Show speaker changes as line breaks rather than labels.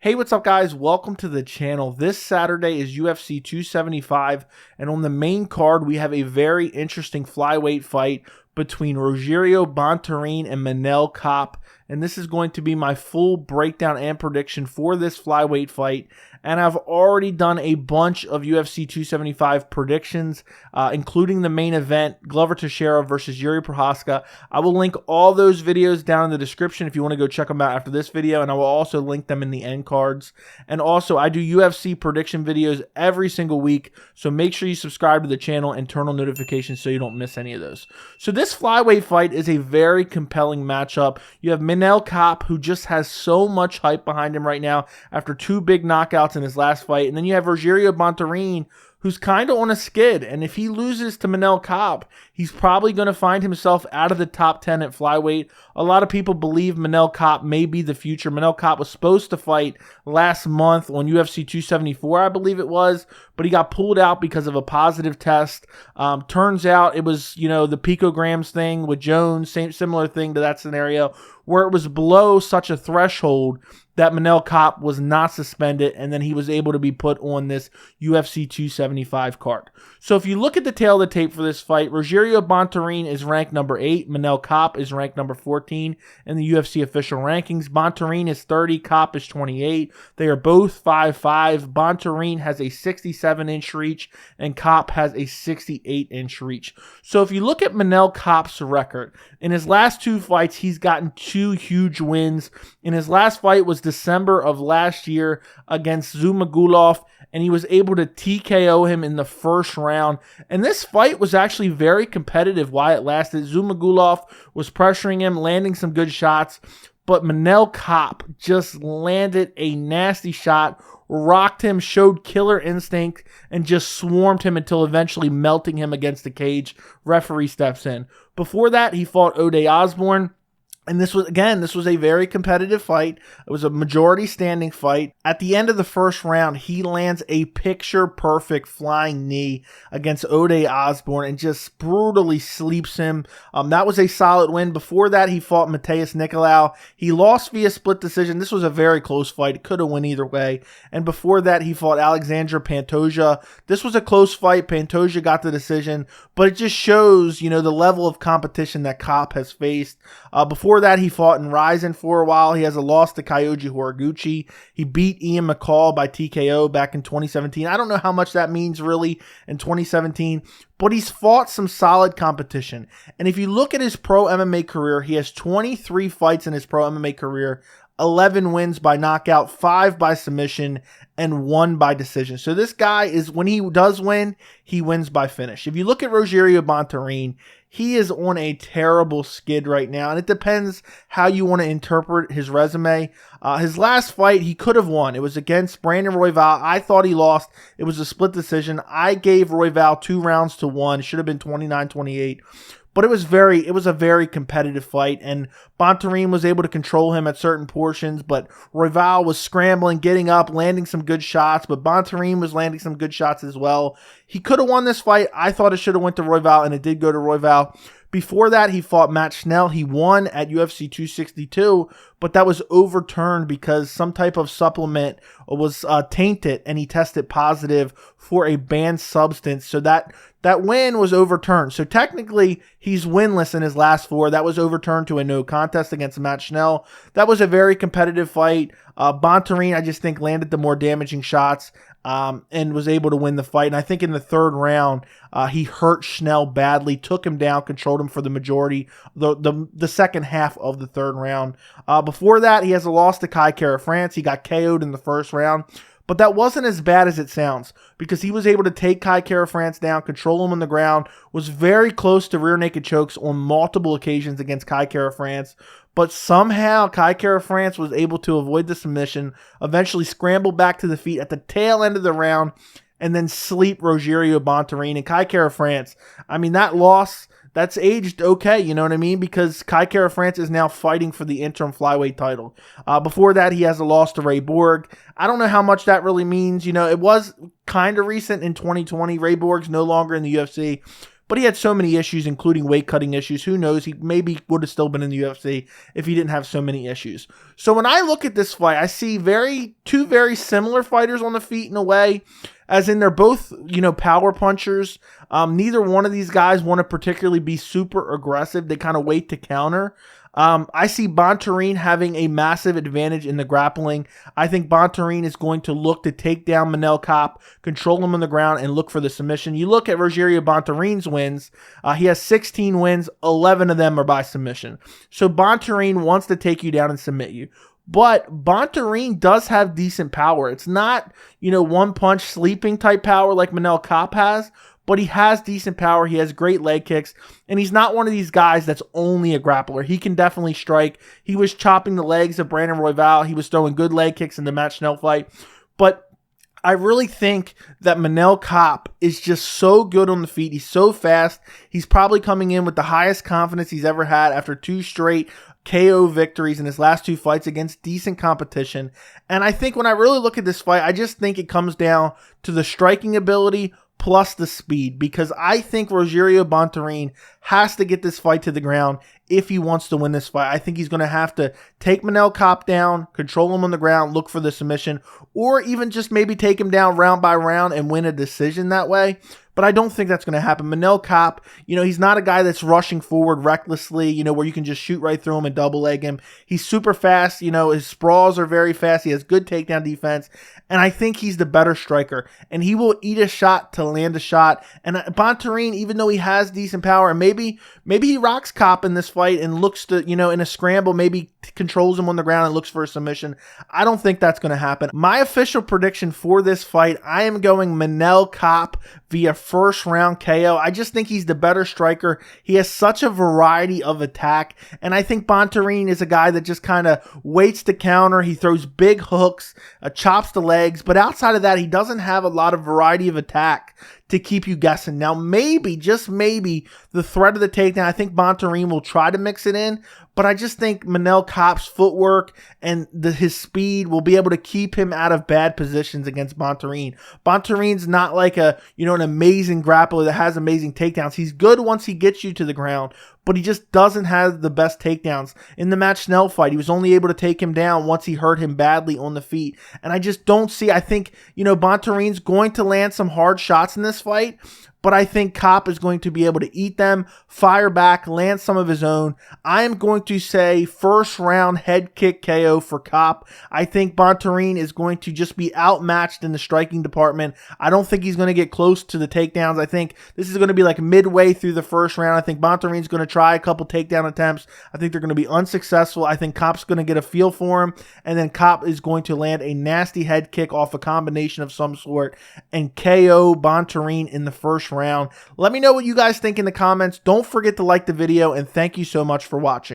Hey, what's up, guys? Welcome to the channel. This Saturday is UFC 275, and on the main card, we have a very interesting flyweight fight between Rogério Bontorin and Manel Kape, and this is going to be my full breakdown and prediction for this flyweight fight. And I've already done a bunch of UFC 275 predictions, including the main event, Glover Teixeira versus Yuri Prochazka. I will link all those videos down in the description if you want to go check them out after this video, and I will also link them in the end cards. And also, I do UFC prediction videos every single week, so make sure you subscribe to the channel and turn on notifications so you don't miss any of those. So this flyweight fight is a very compelling matchup. You have Manel Kape, who just has so much hype behind him right now after two big knockouts in his last fight. And then you have Rogério Bontorin, who's kind of on a skid. And if he loses to Manel Kape, he's probably going to find himself out of the top 10 at flyweight. A lot of people believe Manel Kape may be the future. Manel Kape was supposed to fight last month on UFC 274, I believe it was, but he got pulled out because of a positive test. Turns out it was, the picograms thing with Jones, similar thing to that scenario, where it was below such a threshold that Manel Kape was not suspended, and then he was able to be put on this UFC 275 card. So if you look at the tail of the tape for this fight, Rogério Bontorin is ranked number 8. Manel Kape is ranked number 14 in the UFC official rankings. Bontorin is 30. Kape is 28. They are both 5'5". Bontorin has a 67-inch reach, and Kape has a 68-inch reach. So if you look at Manel Kape's record, in his last two fights, he's gotten two huge wins. In his last fight was December of last year against Zhumagulov, and he was able to TKO him in the first round. And this fight was actually very competitive while it lasted. Zhumagulov was pressuring him, landing some good shots, but Manel Kape just landed a nasty shot, rocked him, showed killer instinct, and just swarmed him until eventually melting him against the cage. Referee steps in. Before that, he fought Ode Osbourne. And this was a very competitive fight. It was a majority standing fight. At the end of the first round, he lands a picture-perfect flying knee against Ode Osbourne and just brutally sleeps him. That was a solid win. Before that, he fought Matheus Nicolau. He lost via split decision. This was a very close fight. It could have went either way. And before that, he fought Alexandre Pantoja. This was a close fight. Pantoja got the decision, but it just shows, the level of competition that Kape has faced. Before that, he fought in Rizin for a while. He has a loss to Kyoji Horiguchi. He beat Ian McCall by TKO back in 2017. I don't know how much that means really in 2017, but he's fought some solid competition. And if you look at his pro MMA career, he has 23 fights in his pro MMA career, 11 wins by knockout, 5 by submission, and 1 by decision. So this guy is, when he does win, he wins by finish. If you look at Rogério Bontorin, he is on a terrible skid right now, and it depends how you want to interpret his resume. His last fight, he could have won. It was against Brandon Royval. I thought he lost. It was a split decision. I gave Royval 2 rounds to 1. It should have been 29-28. But it was a very competitive fight, and Bontorin was able to control him at certain portions, but Royval was scrambling, getting up, landing some good shots, but Bontorin was landing some good shots as well. He could have won this fight. I thought it should have went to Royval, and it did go to Royval. Before that, he fought Matt Schnell. He won at UFC 262, but that was overturned because some type of supplement was tainted, and he tested positive for a banned substance. So that win was overturned. So technically, he's winless in his last 4. That was overturned to a no contest against Matt Schnell. That was a very competitive fight. Bontorin, I just think, landed the more damaging shots and was able to win the fight. And I think in the third round, he hurt Schnell badly, took him down, controlled him for the majority, the second half of the third round. Before that, he has a loss to Kai Kara France. He got KO'd in the first round. But that wasn't as bad as it sounds, because he was able to take Kai Kara France down, control him on the ground, was very close to rear naked chokes on multiple occasions against Kai Kara France. But somehow Kai Kara France was able to avoid the submission, eventually scramble back to the feet at the tail end of the round, and then sleep Rogério Bontorin. And Kai Kara France, that loss, that's aged okay, you know what I mean? Because Kai Kara France is now fighting for the interim flyweight title. Before that, he has a loss to Ray Borg. I don't know how much that really means. It was kind of recent in 2020. Ray Borg's no longer in the UFC. but he had so many issues, including weight cutting issues. Who knows? He maybe would have still been in the UFC if he didn't have so many issues. So when I look at this fight, I see two very similar fighters on the feet in a way, as in they're both, power punchers. Neither one of these guys want to particularly be super aggressive. They kind of wait to counter. I see Bontorin having a massive advantage in the grappling. I think Bontorin is going to look to take down Manel Kape, control him on the ground, and look for the submission. You look at Rogério Bontorin's wins. He has 16 wins. 11 of them are by submission. So Bontorin wants to take you down and submit you. But Bontorin does have decent power. It's not, one punch sleeping type power like Manel Kape has, but he has decent power. He has great leg kicks, and he's not one of these guys that's only a grappler. He can definitely strike. He was chopping the legs of Brandon Royval. He was throwing good leg kicks in the Matt Schnell fight. But I really think that Manel Kape is just so good on the feet. He's so fast. He's probably coming in with the highest confidence he's ever had after 2 straight KO victories in his last 2 fights against decent competition. And I think when I really look at this fight, I just think it comes down to the striking ability plus the speed, because I think Rogério Bontorin has to get this fight to the ground if he wants to win this fight. I think he's going to have to take Manel Kape down, control him on the ground, look for the submission, or even just maybe take him down round by round and win a decision that way. But I don't think that's going to happen. Manel Kape, he's not a guy that's rushing forward recklessly, where you can just shoot right through him and double leg him. He's super fast. His sprawls are very fast. He has good takedown defense. And I think he's the better striker. And he will eat a shot to land a shot. And Bontorin, even though he has decent power, and maybe he rocks Kape in this fight and looks to, in a scramble, maybe controls him on the ground and looks for a submission. I don't think that's going to happen. My official prediction for this fight, I am going Manel Kape via first round KO. I just think he's the better striker. He has such a variety of attack, and I think Bontorin is a guy that just kind of waits to counter. He throws big hooks, chops the legs, but outside of that, he doesn't have a lot of variety of attack to keep you guessing. Now, maybe, just maybe, the threat of the takedown, I think Bontorin will try to mix it in, but I just think Manel Kape's footwork and his speed will be able to keep him out of bad positions against Bontorin. Bontorin's not like an amazing grappler that has amazing takedowns. He's good once he gets you to the ground, but he just doesn't have the best takedowns. In the Matt Schnell fight, he was only able to take him down once he hurt him badly on the feet. And I just don't see, I think, Bontorin's going to land some hard shots in this fight, but I think Kape is going to be able to eat them, fire back, land some of his own. I am going to say first round head kick KO for Kape. I think Bontorin is going to just be outmatched in the striking department. I don't think he's going to get close to the takedowns. I think this is going to be like midway through the first round. I think Bontorin's going to try a couple takedown attempts. I think they're going to be unsuccessful. I think Kape's going to get a feel for him, and then Kape is going to land a nasty head kick off a combination of some sort and KO Bontorin in the first round. Let me know what you guys think in the comments. Don't forget to like the video, and thank you so much for watching.